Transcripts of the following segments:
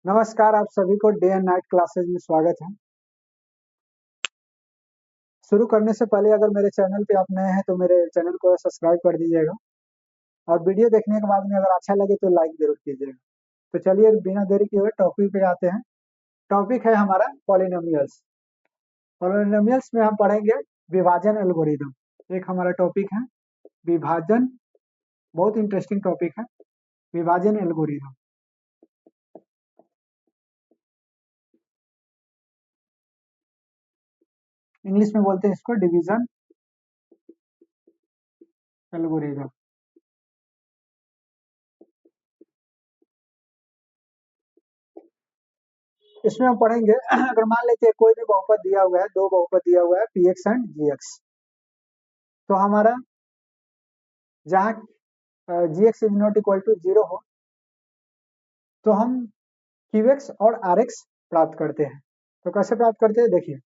नमस्कार, आप सभी को डे एंड नाइट क्लासेज में स्वागत है। शुरू करने से पहले अगर मेरे चैनल पे आप नए हैं तो मेरे चैनल को सब्सक्राइब कर दीजिएगा और वीडियो देखने के बाद में अगर अच्छा लगे तो लाइक जरूर कीजिएगा। तो चलिए बिना देरी किए हुए टॉपिक पे आते हैं। टॉपिक है हमारा पॉलिनोमियल्स। पॉलिनोमियल्स में हम पढ़ेंगे विभाजन एल्गोरिदम। एक हमारा टॉपिक है विभाजन, बहुत इंटरेस्टिंग टॉपिक है विभाजन एल्गोरिदम। इंग्लिश में बोलते हैं इसको डिवीजन एल्गोरिदम। इसमें हम पढ़ेंगे अगर मान लेते हैं कोई भी बहुपद दिया हुआ है, दो बहुपद दिया हुआ है P X and G X. तो हमारा जहाँ G X is not equal to zero हो तो हम क्यू एक्स और आर एक्स प्राप्त करते हैं। तो कैसे प्राप्त करते हैं देखिए,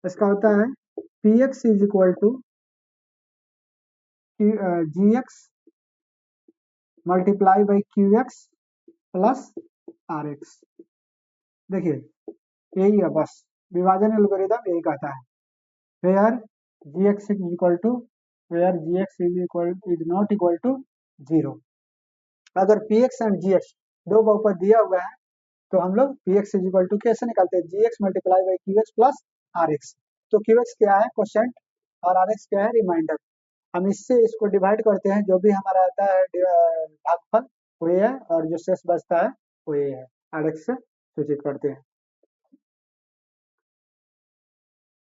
इसका होता है P X is equal to G X multiply by Q X plus R X. देखिए यही है बस, विभाजन एल्गोरिदम यही कहता है where G X is equal to where G X is not equal to zero. अगर P X and G X दो बहुपद दिया हुआ है तो हम लोग P X is equal to कैसे निकालते हैं, G X multiply by Q X plus R X. तो क्यू एक्स क्या है क्वेश्चन और आर एक्स क्या है रिमाइंडर। हम इससे इसको डिवाइड करते हैं, जो भी हमारा आता है भागफल वो ये है और जो शेष बचता है वो ये है, आर एक्स से सूचित करते हैं।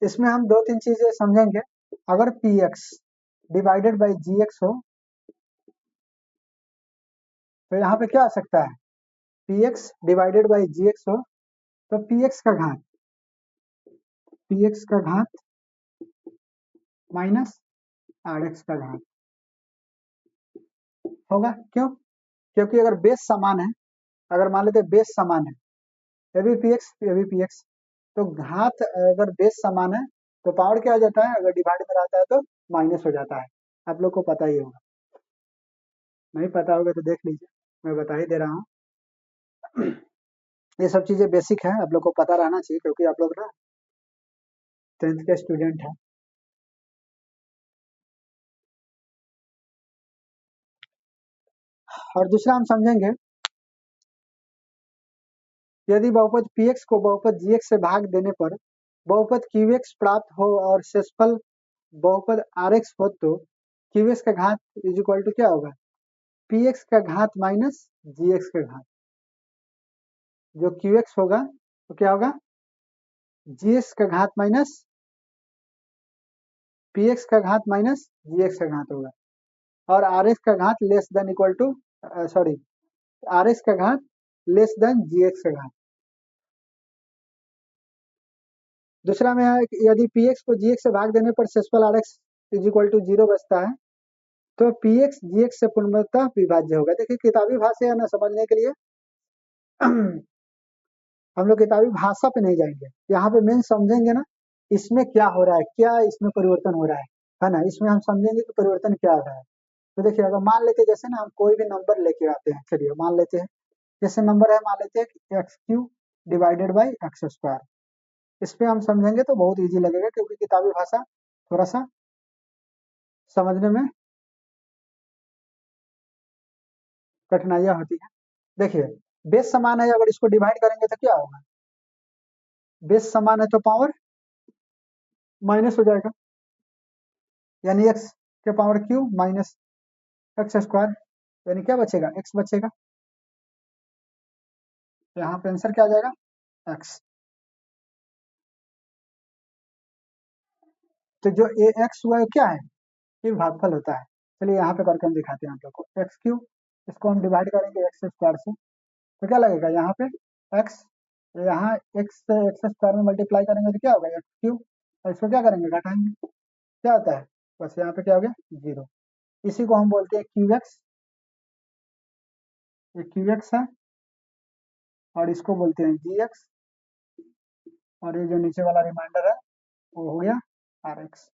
इसमें हम दो तीन चीजें समझेंगे। अगर P X divided by G X हो तो यहाँ पे क्या आ सकता है, P X divided by G X हो तो पी एक्स का घात माइनस आर एक्स का घात होगा। क्यों? क्योंकि अगर बेस समान है, अगर मान लेते हैं बेस समान है, ये भी पी एक्स ये भी पी एक्स, तो घात अगर बेस समान है तो पावर क्या हो जाता है, अगर डिवाइड में रहता है तो माइनस हो जाता है। आप लोग को पता ही होगा, नहीं पता होगा तो देख लीजिए, मैं बता ही दे रहा हूँ। ये सब चीजें बेसिक है, आप लोग को पता रहना चाहिए क्योंकि आप लोग ना 10th के स्टूडेंट हैं। और दूसरा हम समझेंगे, यदि बहुपद पी एक्स को बहुपद जी एक्स से भाग देने पर बहुपद क्यू एक्स प्राप्त हो और शेषफल बहुपद आर एक्स हो तो क्यू एक्स का घात इज इक्वल टू क्या होगा, पी एक्स का घात माइनस जी एक्स का घात। जो क्यू एक्स होगा तो क्या होगा, जी एक्स का घात माइनस पी एक्स का घात माइनस जी एक्स का घात होगा। और आर एक्स का घात less than equal to sorry R X का घात लेस देन जी एक्स का घात। दूसरा में है कि यदि पी एक्स को जी एक्स से भाग देने पर शेषफल R X is equal to zero बचता है तो पी एक्स जी एक्स से पूर्णतः विभाज्य होगा। देखिए किताबी भाषा है ना, समझने के लिए हम लोग किताबी भाषा पे नहीं जाएंगे, यहाँ पे मेन समझेंगे ना इसमें क्या हो रहा है, क्या इसमें परिवर्तन हो रहा है ना, इसमें हम समझेंगे कि परिवर्तन क्या हो रहा है। तो देखिए अगर मान लेते हैं जैसे ना हम कोई भी नंबर लेके आते हैं, चलिए मान लेते हैं जैसे नंबर है, मान लेते हैं x Q divided by X square. इस पे हम समझेंगे तो बहुत इजी लगेगा क्योंकि किताबी भाषा थोड़ा सा समझने में कठिनाइयां होती है। देखिए बेस समान है, अगर इसको डिवाइड करेंगे तो क्या होगा, बेस समान है तो पावर माइनस हो जाएगा, यानी एक्स के power Q minus x square, यानी क्या बचेगा, एक्स बचेगा। तो यहाँ पे आंसर क्या आ जाएगा, एक्स। तो जो ए एक्स हुआ है क्या है, ये भागफल होता है। चलिए यहाँ पे करके हम दिखाते हैं आप लोग को, एक्स क्यू इसको हम डिवाइड करेंगे एक्स स्क्वायर से तो क्या लगेगा यहाँ पे एक्स, यहाँ एक्स से एक्स स्क्वायर में मल्टीप्लाई करेंगे तो क्या होगा एक्स क्यू, और इसको क्या करेंगे घटाएंगे, क्या होता है, बस यहाँ पे क्या हो गया जीरो। इसी को हम बोलते हैं क्यू एक्स, ये क्यू एक्स है और इसको बोलते हैं जी एक्स, और ये जो नीचे वाला रिमाइंडर है वो हो गया आर एक्स।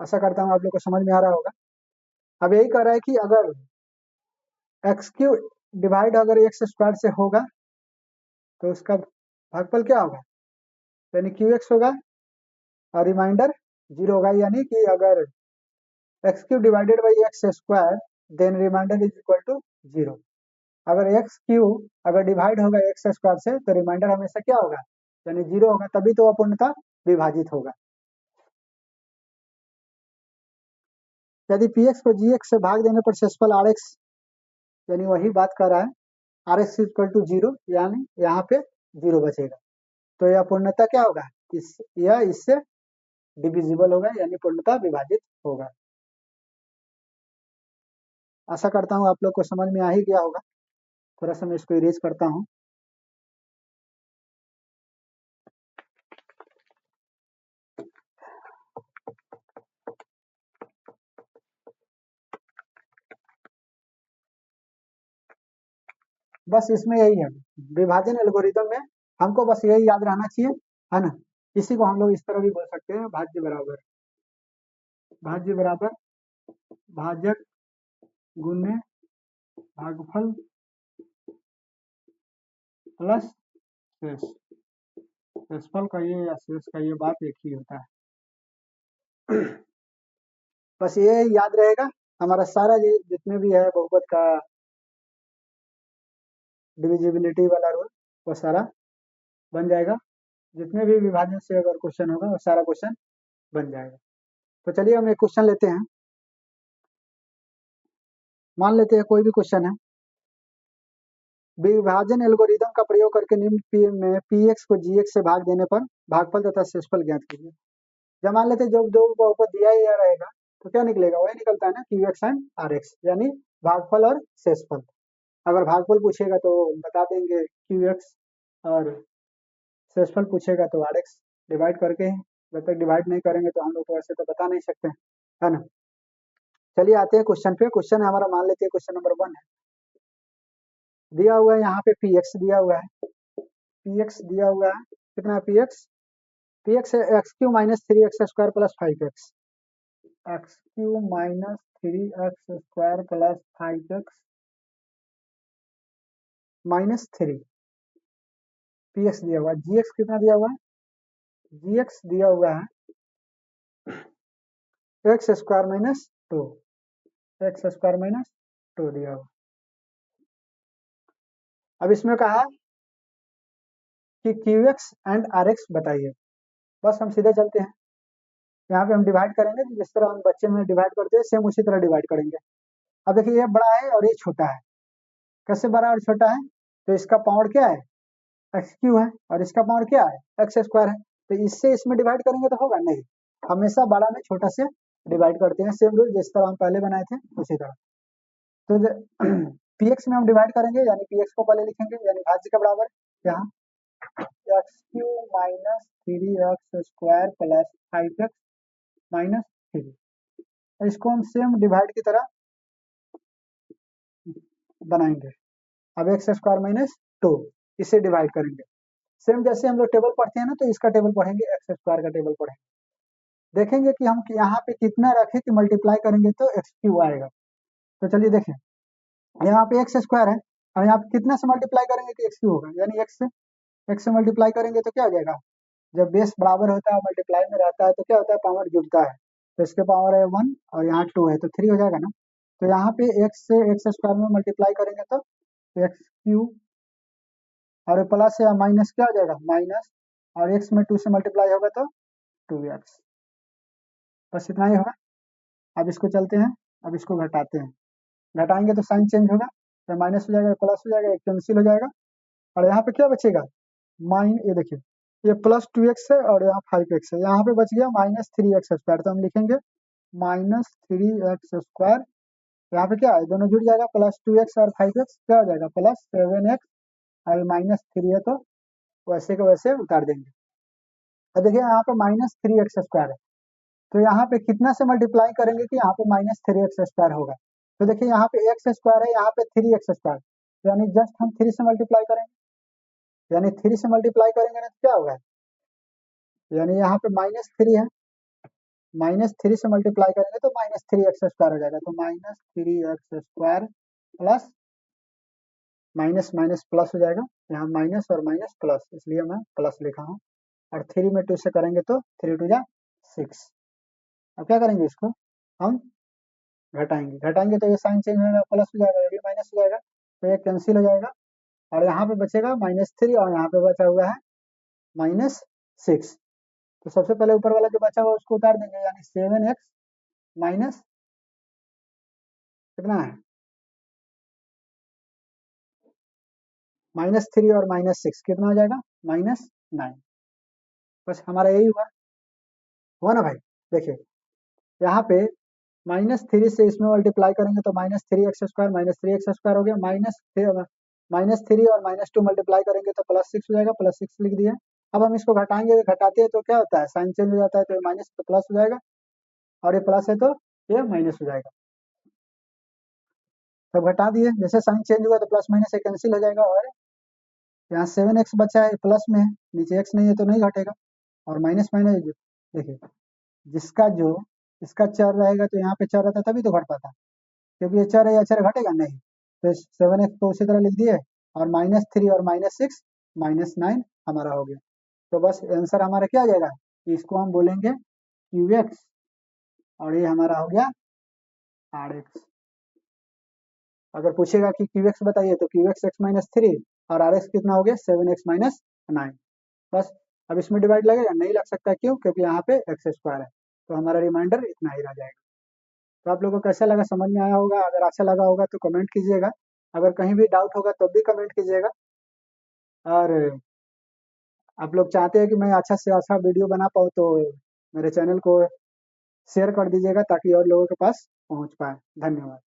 आशा करता हूँ आप लोग को समझ में आ रहा होगा। अब यही कह रहा है कि अगर एक्स क्यू डिवाइड अगर एक्स स्क्वायर से होगा तो उसका भागफल क्या होगा, यानी क्यू एक्स होगा और रिमाइंडर 0 होगा, यानी कि अगर X Q divided by X square then remainder is equal to 0। अगर एक्स क्यू अगर डिवाइड होगा एक्स स्क्वायर से तो रिमाइंडर हमेशा क्या होगा, यानी 0 होगा, तभी तो अपूर्णता विभाजित होगा। यदि पी एक्स को जी एक्स से भाग देने पर शेषफल आर एक्स, यानी वही बात कर रहा है, आर एक्स इक्वल टू 0, यानी यहाँ पे 0 बचेगा, तो यह पूर्णता क्या होगा, यह इससे डिविजिबल होगा, यानी पूर्णता विभाजित होगा। आशा करता हूँ आप लोग को समझ में आ ही गया होगा। थोड़ा सा मैं इसको इरेज करता हूँ। बस इसमें यही है, विभाजन एल्गोरिदम में हमको बस यही याद रहना चाहिए, है ना। इसी को हम लोग इस तरह भी बोल सकते हैं, भाज्य बराबर भाजक गुने भागफल प्लस शेष। शेषफल का ये या शेष का ये बात एक ही होता है। बस ये याद रहेगा, हमारा सारा जितने भी है बहुपद का डिविजिबिलिटी वाला रूल वो सारा बन जाएगा। जितने भी विभाजन से अगर क्वेश्चन होगा वो सारा क्वेश्चन बन जाएगा। तो चलिए हम एक क्वेश्चन लेते हैं। मान लेते हैं कोई भी क्वेश्चन है, विभाजन एल्गोरिदम का प्रयोग करके निम्न में पी एक्स को जी एक्स से भाग देने पर भागफल तथा शेषफल ज्ञात कीजिए। जब मान लेते हैं जब दो बहुपद दिया ही रहेगा तो क्या निकलेगा, वही निकलता है ना, Q X and R X, यानी भागफल और शेषफल। अगर भागफल पूछेगा तो बता देंगे क्यू एक्स, और शेषफल पूछेगा तो आर एक्स डिवाइड करके ही। जब तक डिवाइड नहीं करेंगे तो हम लोग तो ऐसे तो बता नहीं सकते, है ना। चलिए आते हैं क्वेश्चन पे। क्वेश्चन है हमारा, मान लेते हैं क्वेश्चन नंबर 1 है। दिया हुआ है यहाँ पे पी एक्स दिया हुआ है, पी एक्स दिया हुआ है, कितना है पी एक्स है x Q minus 3x square plus 5x, x Q minus 3x square plus 5x minus 3, P x दिया हुआ है। जी एक्स कितना दिया हुआ है, जी एक्स दिया हुआ है X square minus 2, X square minus 2 दिया हुआ। अब इसमें कहा कि Q X and R X बताइए। बस हम सीधे चलते हैं, यहाँ पे हम डिवाइड करेंगे तो जिस तरह हम बच्चे में डिवाइड करते हैं सेम उसी तरह डिवाइड करेंगे। अब देखिए ये बड़ा है और ये छोटा है, कैसे बड़ा और छोटा है, तो इसका पावर क्या है, एक्स क्यू है, और इसका पावर क्या है, एक्स स्क्वायर है, तो इससे इसमें डिवाइड करेंगे तो होगा नहीं, हमेशा बड़ा में छोटा से डिवाइड करते हैं, सेम रूल जिस तरह हम पहले बनाए थे उसी तरह। तो पी एक्स में हम डिवाइड करेंगे, यानी पी एक्स को पहले लिखेंगे, यानी भाज्य के बराबर यहाँ x Q minus 3x square plus 5x minus 3, इसको हम सेम डिवाइड की तरह बनाएंगे। अब एक्स स्क्वायर माइनस 2 इसे डिवाइड करेंगे, सेम जैसे हम लोग टेबल पढ़ते हैं ना, तो इसका टेबल पढ़ेंगे, एक्स स्क्वायर का टेबल पढ़ेंगे, देखेंगे कि हम यहाँ पे कितना रखें कि मल्टीप्लाई करेंगे तो एक्स क्यू आएगा। तो चलिए देखें, यहाँ पे एक्स स्क्वायर है और यहाँ पे कितना से मल्टीप्लाई करेंगे कि एक्स क्यू होगा, यानी एक्स से मल्टीप्लाई करेंगे तो क्या हो जाएगा, जब बेस बराबर होता है मल्टीप्लाई में रहता है तो क्या होता है, पावर जुड़ता है, तो इसके पावर है 1 और यहाँ 2 है तो 3 हो जाएगा ना। तो यहाँ पे एक्स से एक्स स्क्वायर में मल्टीप्लाई करेंगे तो एक्स क्यू, और प्लस या माइनस क्या हो जाएगा, माइनस, और एक्स में 2 से मल्टीप्लाई होगा तो 2x, बस इतना ही होगा। अब इसको चलते हैं, अब इसको घटाते हैं, घटाएंगे तो साइन चेंज होगा, तो माइनस हो जाएगा, प्लस हो जाएगा, एक कैंसिल हो जाएगा, और यहाँ पे क्या बचेगा, ये देखिए ये प्लस 2x है और यहाँ 5x है, यहाँ पे बच गया माइनस 3x स्क्वायर, तो हम लिखेंगे माइनस 3x स्क्वायर, यहाँ पे क्या है, दोनों जुड़ जाएगा, प्लस 2x और 5x क्या हो जाएगा, प्लस 7x, और माइनस 3 है तो वैसे के वैसे उतार देंगे। अब देखिए यहाँ पे माइनस 3x स्क्वायर है, तो यहाँ पे कितना से मल्टीप्लाई करेंगे कि यहाँ पे माइनस 3x स्क्वायर होगा, तो देखिए यहाँ पे एक्स स्क्वायर है, यहाँ पे 3x स्क्वायर, यानी जस्ट हम 3 से मल्टीप्लाई करेंगे, यानी 3 से मल्टीप्लाई करेंगे ना तो क्या होगा, यानी यहाँ पे -3 है, -3 से मल्टीप्लाई करेंगे तो -3x स्क्वायर हो जाएगा, तो -3x square plus minus minus plus हो जाएगा, यहाँ माइनस और माइनस प्लस, इसलिए मैं प्लस लिखा हूँ। और 3 में 2 से करेंगे तो 3 2 जा 6। अब क्या करेंगे, इसको हम घटाएंगे तो ये साइन चेंज होगा, प्लस हो जाएगा, ये भी माइनस हो जाएगा, तो ये कैंसिल हो जाएगा। और यहाँ पे बचेगा -3 और यहाँ पे बचा हुआ है -6। तो सबसे पहले ऊपर वाला जो बचा हुआ उसको उतार देंगे, यानी 7x माइनस कितना है, -3 और -6 कितना हो जाएगा, -9। बस हमारा यही हुआ ना भाई। देखिए यहाँ पे -3 से इसमें मल्टीप्लाई करेंगे तो -3x² -3x² हो गया, -3 और -2 मल्टीप्लाई करेंगे तो +6 हो जाएगा, +6 लिख दिया। अब हम इसको घटाएंगे, घटाते हैं तो क्या होता है, साइन चेंज हो जाता है, तो ये माइनस तो प्लस हो जाएगा, और ये प्लस है तो ये माइनस हो जाएगा। तब घटा दिए, जैसे साइन चेंज हुआ तो प्लस माइनस से कैंसिल हो जाएगा, और यहाँ 7x बचा है, प्लस में है, नीचे x नहीं है तो नहीं घटेगा, और माइनस माइनस देखिए जिसका जो इसका चर रहेगा तो यहाँ पे चर रहता तभी तो घट पाता, क्योंकि ये चर है, ये चर घटेगा नहीं। तो 7x को उसी तरह लिख दिए, और -3 और -6 -9 हमारा हो गया। तो बस आंसर हमारा क्या आ जाएगा, इसको हम बोलेंगे QX, और ये हमारा हो गया RX। अगर पूछेगा कि QX बताइए तो QX x-3 और RX कितना हो गया, 7x - 9। बस अब इसमें डिवाइड लगेगा, नहीं लग सकता, क्यों, क्योंकि यहाँ पे x² है, तो हमारा रिमाइंडर इतना ही रह जाएगा। तो आप लोगों को कैसा लगा, समझ में आया होगा, अगर अच्छा लगा होगा तो कमेंट कीजिएगा, अगर कहीं भी डाउट होगा तो भी कमेंट कीजिएगा। और आप लोग चाहते हैं कि मैं अच्छा से अच्छा वीडियो बना पाऊँ तो मेरे चैनल को शेयर कर दीजिएगा, ताकि और लोगों के पास पहुँच पाए। धन्यवाद।